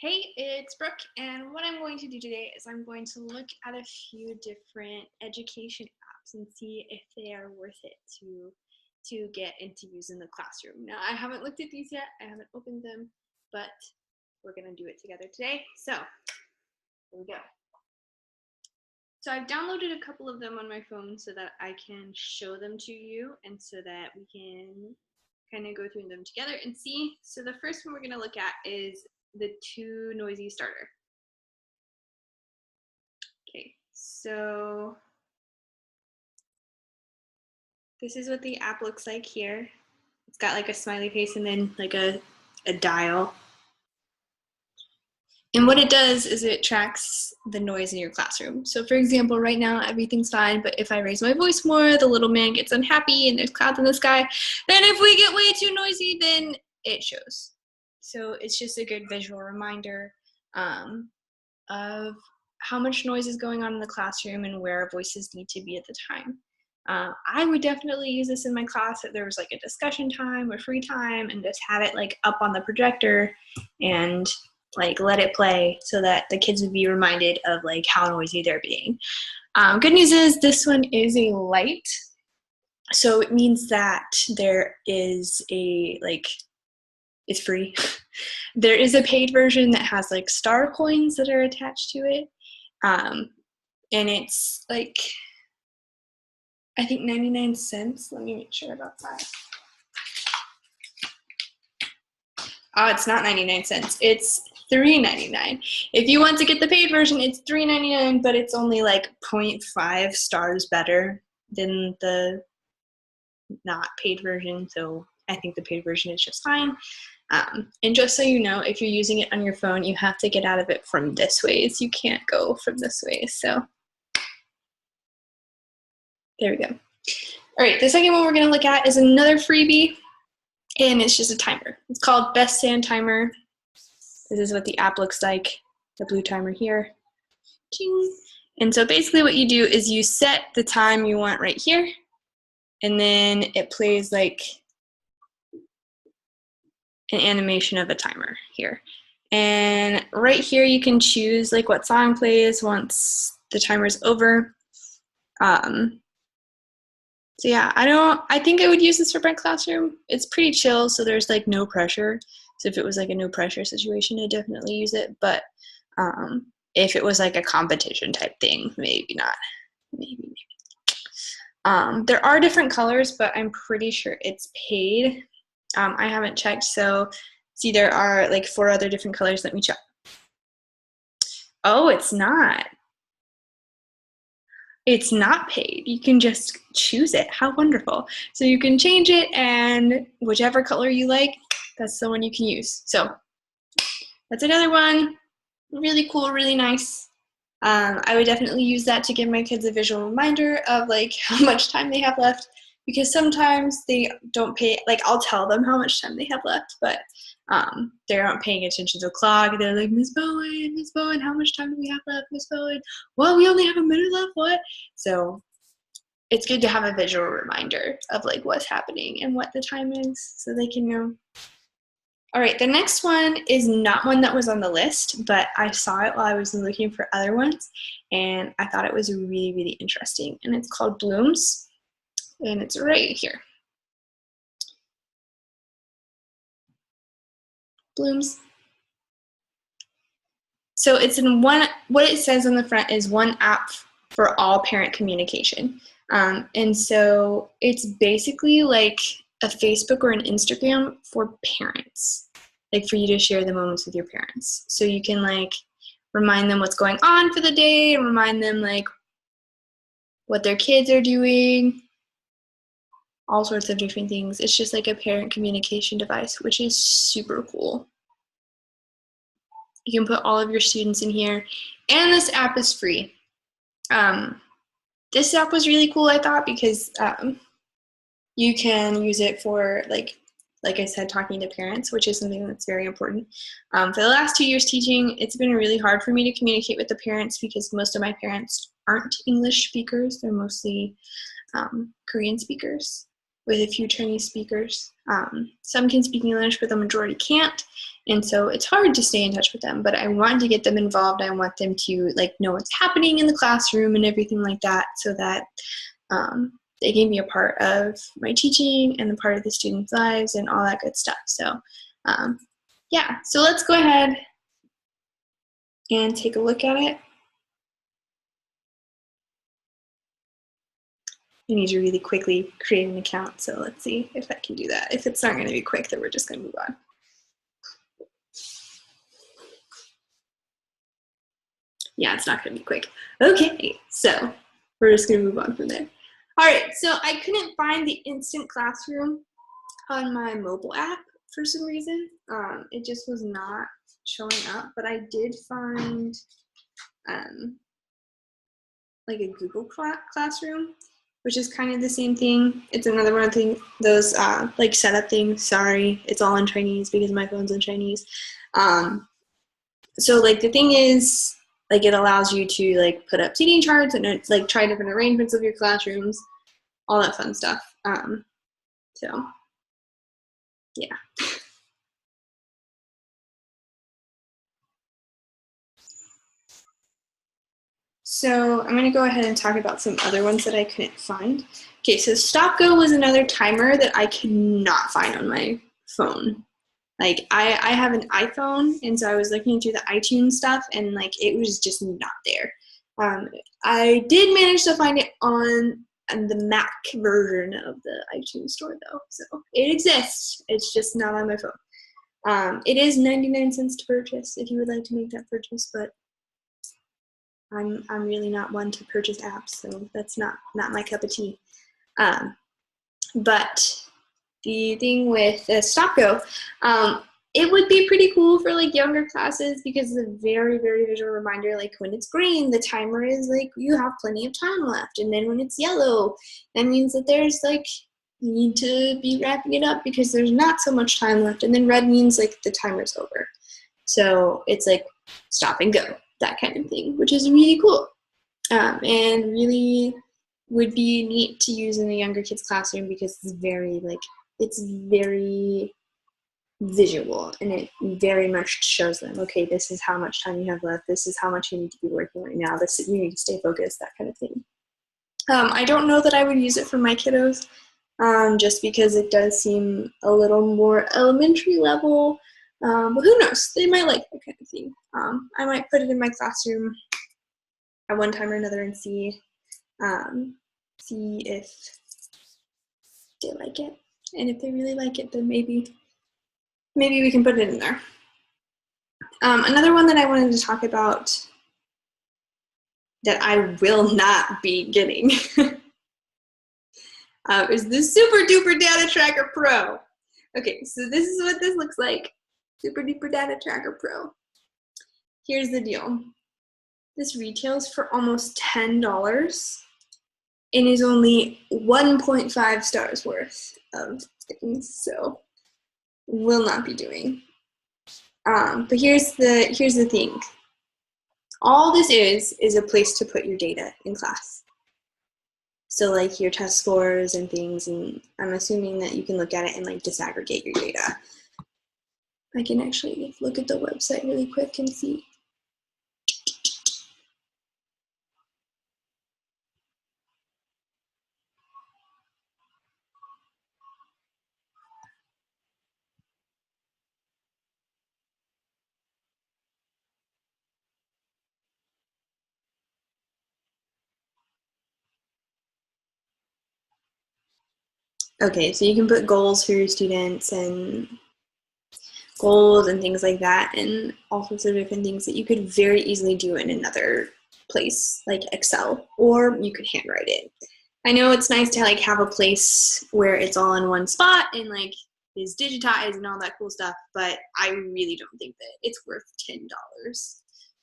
Hey, it's Brooke, and what I'm going to do today is I'm going to look at a few different education apps and see if they are worth it to get and to use in the classroom. Now, I haven't looked at these yet, I haven't opened them, but we're going to do it together today. So, here we go. So I've downloaded a couple of them on my phone so that I can show them to you and so that we can kind of go through them together and see. So the first one we're going to look at is the Too Noisy Starter. Okay, so this is what the app looks like here. It's got like a smiley face and then like a dial. And what it does is it tracks the noise in your classroom. So for example, right now everything's fine, but if I raise my voice more, the little man gets unhappy and there's clouds in the sky. Then if we get way too noisy, then it shows. So it's just a good visual reminder of how much noise is going on in the classroom and where voices need to be at the time. I would definitely use this in my class if there was like a discussion time or free time and just have it like up on the projector and like let it play so that the kids would be reminded of like how noisy they're being. Good news is this one is a light, so it means that there is a it's free. There is a paid version that has like star coins that are attached to it, and it's like I think 99 cents. Let me make sure about that. Oh, it's not 99 cents. It's $3.99. If you want to get the paid version, it's $3.99, but it's only like 0.5 stars better than the not paid version. So I think the paid version is just fine. And just so you know, if you're using it on your phone, you have to get out of it from this ways. You can't go from this way. So there we go. All right, the second one we're going to look at is another freebie. And it's just a timer. It's called Best Stand Timer. This is what the app looks like, the blue timer here. And so basically what you do is you set the time you want right here, and then it plays like an animation of a timer here. And right here you can choose like what song plays once the timer's over. So yeah, I think I would use this for my classroom. It's pretty chill, so there's like no pressure. So if it was like a no pressure situation, I'd definitely use it. But if it was like a competition type thing, maybe not. Maybe. There are different colors, but I'm pretty sure it's paid. I haven't checked, so see there are like 4 other different colors. Let me check. Oh, it's not. It's not paid. You can just choose it. How wonderful. So you can change it, and whichever color you like, that's the one you can use. So that's another one. Really cool, really nice. I would definitely use that to give my kids a visual reminder of like how much time they have left, because sometimes they don't pay, like I'll tell them how much time they have left, but they aren't paying attention to the clock. They're like, Miss Bowen, how much time do we have left, Miss Bowen? Well, we only have a minute left, what? So it's good to have a visual reminder of like what's happening and what the time is so they can know. All right, the next one is not one that was on the list, but I saw it while I was looking for other ones, and I thought it was really, really interesting. And it's called Blooms, and it's right here. Blooms. So it's in one, what it says on the front is one app for all parent communication. And so it's basically like a Facebook or an Instagram for parents, like for you to share the moments with your parents. So you can like remind them what's going on for the day, and remind them like what their kids are doing, all sorts of different things. It's just like a parent communication device, which is super cool. You can put all of your students in here, and this app is free. This app was really cool, I thought, because you can use it for like I said, talking to parents, which is something that's very important. For the last 2 years teaching, it's been really hard for me to communicate with the parents because most of my parents aren't English speakers. They're mostly Korean speakers. with a few Chinese speakers. Some can speak English, but the majority can't. And so it's hard to stay in touch with them, but I want to get them involved. I want them to like know what's happening in the classroom and everything like that, so that they can be a part of my teaching and a part of the students' lives and all that good stuff. So yeah, so let's go ahead and take a look at it. I need to really quickly create an account, so let's see if I can do that. If it's not going to be quick, then we're just going to move on. Yeah, it's not going to be quick. Okay, so we're just going to move on from there. All right, so I couldn't find the Instant Classroom on my mobile app for some reason. It just was not showing up, but I did find like a Google Classroom, which is kind of the same thing. It's another one of those like setup things. Sorry, it's all in Chinese because my phone's in Chinese. So like the thing is, like it allows you to like put up seating charts and it's like try different arrangements of your classrooms, all that fun stuff. So yeah. So I'm going to go ahead and talk about some other ones that I couldn't find. Okay, so StopGo was another timer that I could not find on my phone. Like I have an iPhone, and so I was looking through the iTunes stuff, and like it was just not there. I did manage to find it on the Mac version of the iTunes store though, so it exists. It's just not on my phone. It is 99 cents to purchase if you would like to make that purchase, but I'm really not one to purchase apps, so that's not my cup of tea. But the thing with StopGo, it would be pretty cool for like younger classes because it's a very, very visual reminder. Like when it's green, the timer is like you have plenty of time left, and then when it's yellow, that means that there's like you need to be wrapping it up because there's not so much time left, and then red means like the timer's over. So it's like stop and go, that kind of thing, which is really cool and really would be neat to use in the younger kids' classroom because it's very visual, and it very much shows them, okay, this is how much time you have left, this is how much you need to be working right now, this you need to stay focused, that kind of thing. I don't know that I would use it for my kiddos, just because it does seem a little more elementary level, but who knows, they might like that kind of thing. I might put it in my classroom at one time or another and see if they like it, and if they really like it, then maybe we can put it in there. Another one that I wanted to talk about that I will not be getting is the Super Duper Data Tracker Pro. Okay, so this is what this looks like. Super Duper Data Tracker Pro. Here's the deal. This retails for almost $10 and is only 1.5 stars worth of things, so will not be doing. But here's the thing. All this is a place to put your data in class. So like your test scores and things, and I'm assuming that you can look at it and like disaggregate your data. I can actually look at the website really quick and see. Okay, so you can put goals for your students and goals and things like that, and all sorts of different things that you could very easily do in another place like Excel, or you could handwrite it. I know it's nice to like have a place where it's all in one spot and like is digitized and all that cool stuff, but I really don't think that it's worth $10.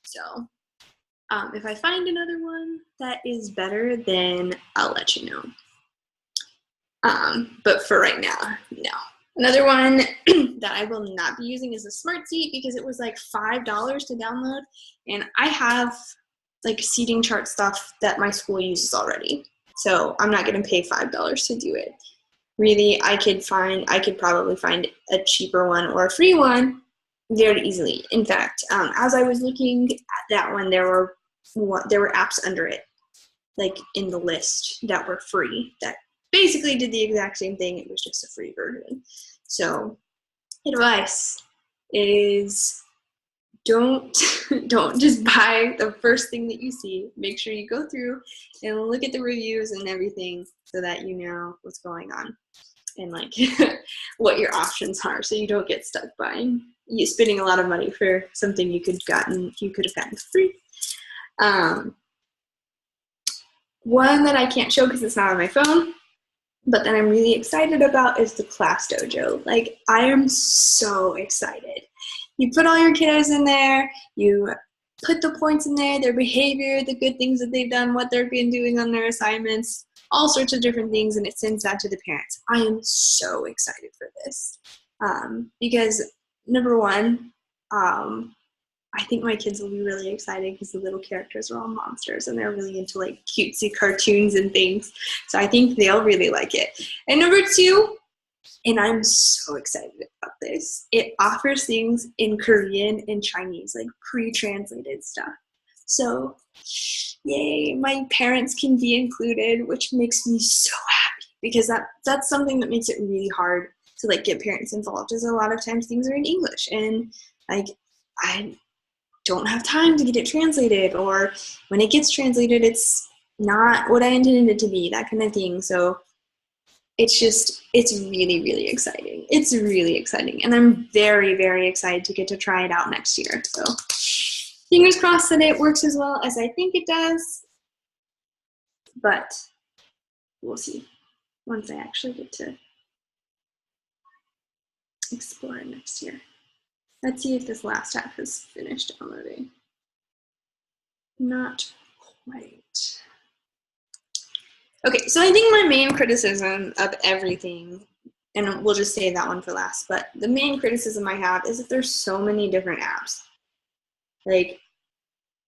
So if I find another one that is better, then I'll let you know. But for right now, no. Another one that I will not be using is a Smartsheet because it was like $5 to download, and I have like seating chart stuff that my school uses already. So I'm not going to pay $5 to do it. really, I could probably find a cheaper one or a free one very easily. In fact, as I was looking at that one, there were apps under it, like in the list, that were free, that basically did the exact same thing. It was just a free version. So advice is don't just buy the first thing that you see. Make sure you go through and look at the reviews and everything so that you know what's going on and like what your options are, so you don't get stuck buying, spending a lot of money for something you could have gotten for free. One that I can't show because it's not on my phone, but that I'm really excited about is the Class Dojo. Like, I am so excited. You put all your kiddos in there, you put the points in there, their behavior, the good things that they've done, what they've been doing on their assignments, all sorts of different things, and it sends that to the parents. I am so excited for this because, number one, I think my kids will be really excited because the little characters are all monsters and they're really into like cutesy cartoons and things. So I think they'll really like it. And number two, and I'm so excited about this, it offers things in Korean and Chinese, like pre-translated stuff. So yay, my parents can be included, which makes me so happy because that's something that makes it really hard to like get parents involved, is a lot of times things are in English and like I don't have time to get it translated, or when it gets translated, it's not what I intended it to be, that kind of thing. So it's really, really exciting. It's really exciting. And I'm very, very excited to get to try it out next year. So fingers crossed that it works as well as I think it does. But we'll see once I actually get to explore it next year. Let's see if this last app has finished downloading. Not quite. Okay, so I think my main criticism of everything, and we'll just say that one for last, but the main criticism I have is that there's so many different apps. Like,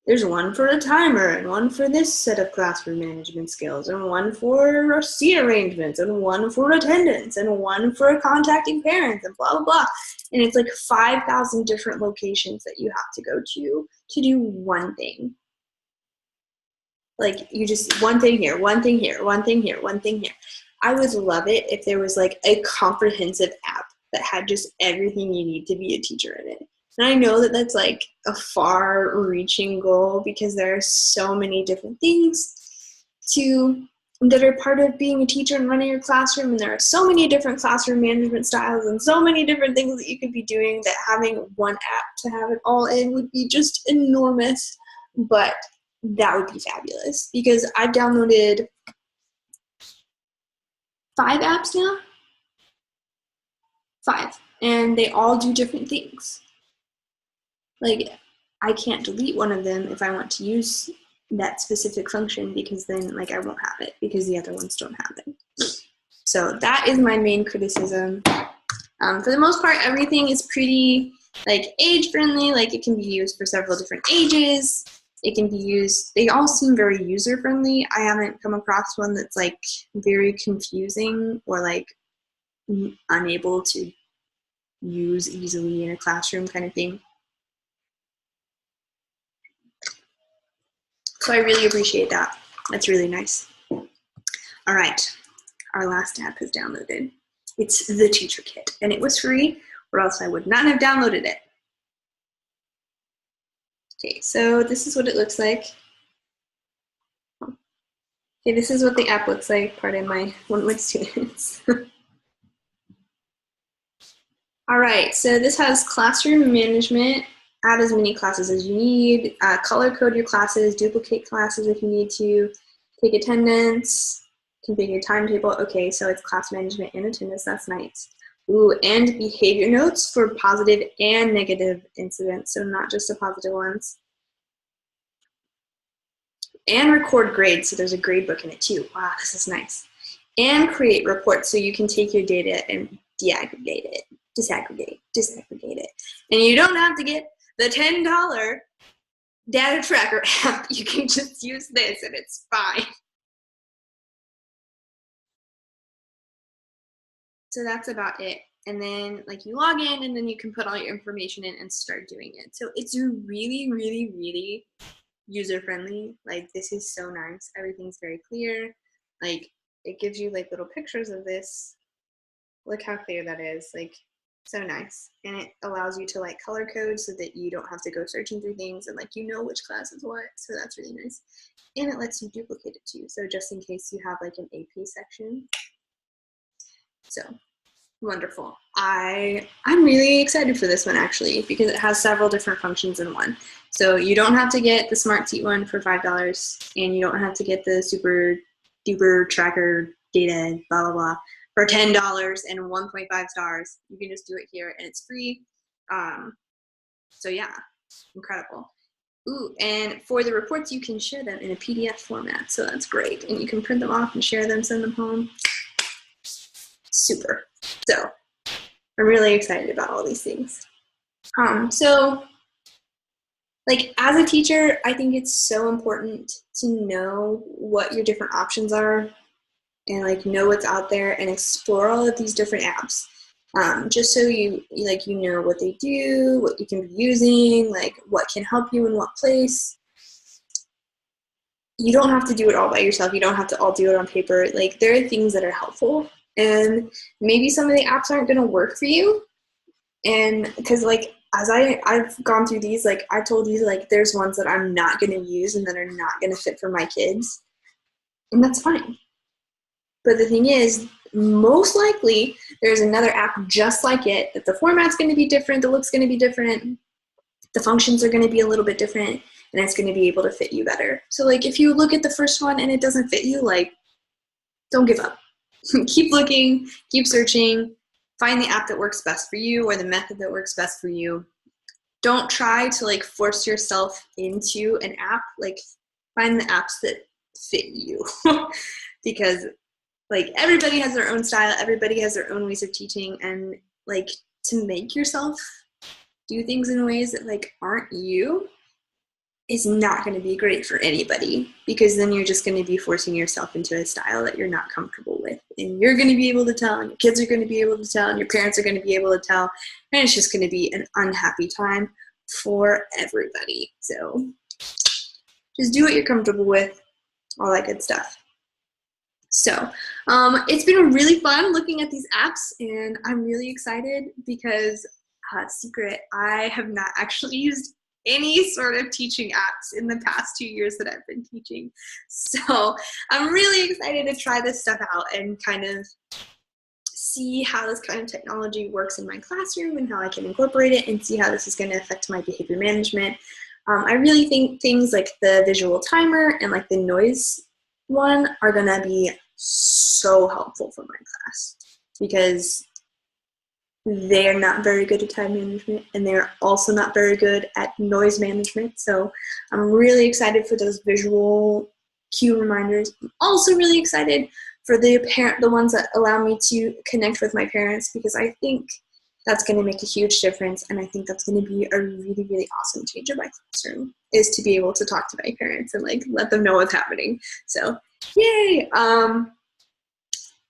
there's one for a timer, and one for this set of classroom management skills, and one for seat arrangements, and one for attendance, and one for contacting parents, and blah, blah, blah. And it's like 5,000 different locations that you have to go to do one thing. Like, you just, one thing here, one thing here, one thing here, one thing here. I would love it if there was like a comprehensive app that had just everything you need to be a teacher in it. And I know that that's like a far-reaching goal because there are so many different things that are part of being a teacher and running your classroom, and there are so many different classroom management styles and so many different things that you could be doing, that having one app to have it all in would be just enormous. But that would be fabulous because I've downloaded 5 apps now. 5. And they all do different things. Like, I can't delete one of them if I want to use that specific function, because then like I won't have it because the other ones don't have it. So that is my main criticism. For the most part, everything is pretty like age friendly. Like, it can be used for several different ages. It can be used, they all seem very user friendly. I haven't come across one that's like very confusing or like unable to use easily in a classroom kind of thing. So I really appreciate that. That's really nice. All right, our last app is downloaded. It's the Teacher Kit, and it was free, or else I would not have downloaded it. Okay, so this is what it looks like. Okay, this is what the app looks like. Pardon one of my students. All right, so this has classroom management. Add as many classes as you need. Color code your classes. Duplicate classes if you need to. Take attendance. Configure timetable. Okay, so it's class management and attendance. That's nice. Ooh, and behavior notes for positive and negative incidents, so not just the positive ones. And record grades, so there's a grade book in it too. Wow, this is nice. And create reports, so you can take your data and disaggregate it. Disaggregate it. And you don't have to get the $10 data tracker app. You can just use this and it's fine. So that's about it. And then like you log in and then you can put all your information in and start doing it. So it's really, really, really user-friendly. Like this is so nice. Everything's very clear. Like it gives you like little pictures of this. Look how clear that is. Like so nice. And it allows you to like color code so that you don't have to go searching through things and like you know which class is what. So that's really nice. And it lets you duplicate it too. So just in case you have like an AP section. So wonderful. I'm really excited for this one actually because it has several different functions in one. So you don't have to get the SmartSeat one for $5 and you don't have to get the super duper tracker data blah blah blah for $10 and 1.5 stars. You can just do it here and it's free. So yeah, incredible. Ooh, and for the reports, you can share them in a PDF format. So that's great. And you can print them off and share them, send them home. Super. So I'm really excited about all these things. So like as a teacher, I think it's so important to know what your different options are and like know what's out there and explore all of these different apps. Just so you know what they do, what you can be using, like what can help you in what place. You don't have to do it all by yourself. You don't have to all do it on paper. Like there are things that are helpful and maybe some of the apps aren't going to work for you. And because like as I've gone through these, like I told you, like there's ones that I'm not going to use and that are not going to fit for my kids. And that's fine. But the thing is, most likely there's another app just like it that the format's going to be different, the look's going to be different, the functions are going to be a little bit different, and it's going to be able to fit you better. So like if you look at the first one and it doesn't fit you, like don't give up. Keep looking, keep searching, find the app that works best for you or the method that works best for you. Don't try to like force yourself into an app. Like find the apps that fit you because like everybody has their own style, everybody has their own ways of teaching, and like to make yourself do things in ways that like aren't you is not going to be great for anybody because then you're just going to be forcing yourself into a style that you're not comfortable with, and you're going to be able to tell, and your kids are going to be able to tell, and your parents are going to be able to tell, and it's just going to be an unhappy time for everybody. So just do what you're comfortable with, all that good stuff. So it's been really fun looking at these apps, and I'm really excited because, secret, I have not actually used any sort of teaching apps in the past 2 years that I've been teaching. So I'm really excited to try this stuff out and kind of see how this kind of technology works in my classroom and how I can incorporate it and see how this is going to affect my behavior management. I really think things like the visual timer and like the noise one are going to be so helpful for my class because they're not very good at time management and they're also not very good at noise management. So I'm really excited for those visual cue reminders. I'm also really excited for the ones that allow me to connect with my parents because I think that's going to make a huge difference, and I think that's going to be a really, really awesome change in my classroom is to be able to talk to my parents and like let them know what's happening. So yay!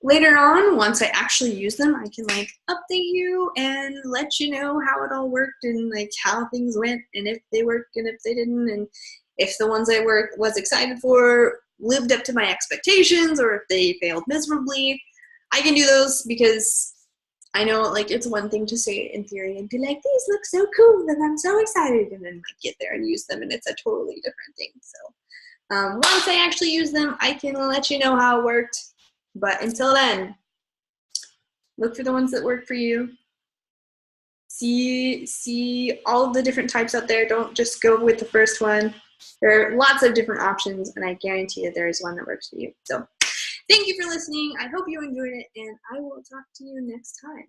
Later on, once I actually use them, I can like update you and let you know how it all worked and like how things went and if they worked and if they didn't, and if the ones I was excited for lived up to my expectations or if they failed miserably. I can do those because I know like it's one thing to say it in theory and be like, these look so cool and I'm so excited, and then like get there and use them and it's a totally different thing. So once I actually use them, I can let you know how it worked. But until then, look for the ones that work for you. See all of the different types out there. Don't just go with the first one. There are lots of different options, and I guarantee that there is one that works for you. So thank you for listening. I hope you enjoyed it, and I will talk to you next time.